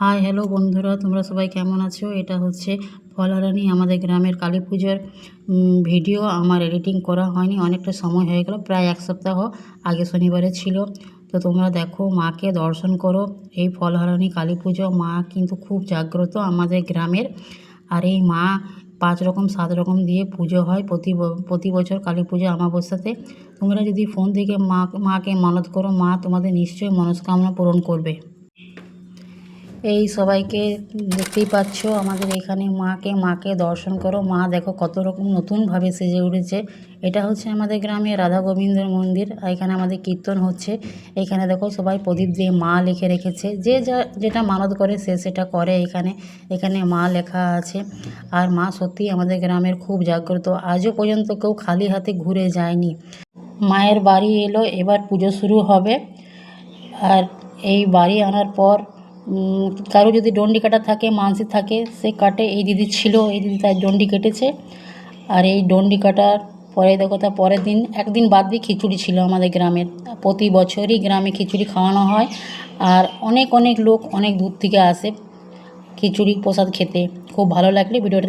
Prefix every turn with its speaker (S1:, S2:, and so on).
S1: Hi hello বন্ধুরা, তোমরা সবাই কেমন আছো? এটা হচ্ছে ফলহারানি আমাদের গ্রামের কালী পুজোর ভিডিও। আমার এডিটিং করা হয়নি, অনেকটা সময় হয়ে গেল, প্রায় এক সপ্তাহ আগে শনিবারে ছিল। তো তোমরা দেখো, মাকে দর্শন করো। এই ফলহারানি কালী পুজো মা কিন্তু খুব জাগ্রত আমাদের গ্রামের। আর এই মা 5 রকম 7 রকম দিয়ে পুজো হয় প্রতি বছর কালী পুজো অমাবস্যাতে। তোমরা যদি ফোন থেকে মাকে মানত করো, মা তোমাদের নিশ্চয়ই মনস্কামনা পূরণ করবে। এই সবাইকে দেখতেই পাচ্ছ আমাদের এখানে মাকে দর্শন করো। মা দেখো কত রকম নতুনভাবে সেজে উঠেছে। এটা হচ্ছে আমাদের গ্রামে রাধা গোবিন্দর মন্দির। এখানে আমাদের কীর্তন হচ্ছে। এখানে দেখো সবাই প্রদীপ দিয়ে মা লিখে রেখেছে। যে যেটা মানত করে সে সেটা করে। এখানে মা লেখা আছে। আর মা সত্যিই আমাদের গ্রামের খুব জাগ্রত। আজও পর্যন্ত কেউ খালি হাতে ঘুরে যায়নি। মায়ের বাড়ি এলো, এবার পুজো শুরু হবে। আর এই বাড়ি আনার পর কারো যদি ডন্ডি কাটা থাকে, মানসিক থাকে, সে কাটে। এই দিদি ছিল, এই দিদি তার ডন্ডি কেটেছে। আর এই ডন্ডি কাটার পরে দেখো, তার পরের দিন একদিন বাদ দিয়ে খিচুড়ি ছিল আমাদের গ্রামের। প্রতি বছরই গ্রামে খিচুড়ি খাওয়ানো হয়। আর অনেক লোক অনেক দূর থেকে আসে খিচুড়ি প্রসাদ খেতে। খুব ভালো লাগলে ভিডিওটা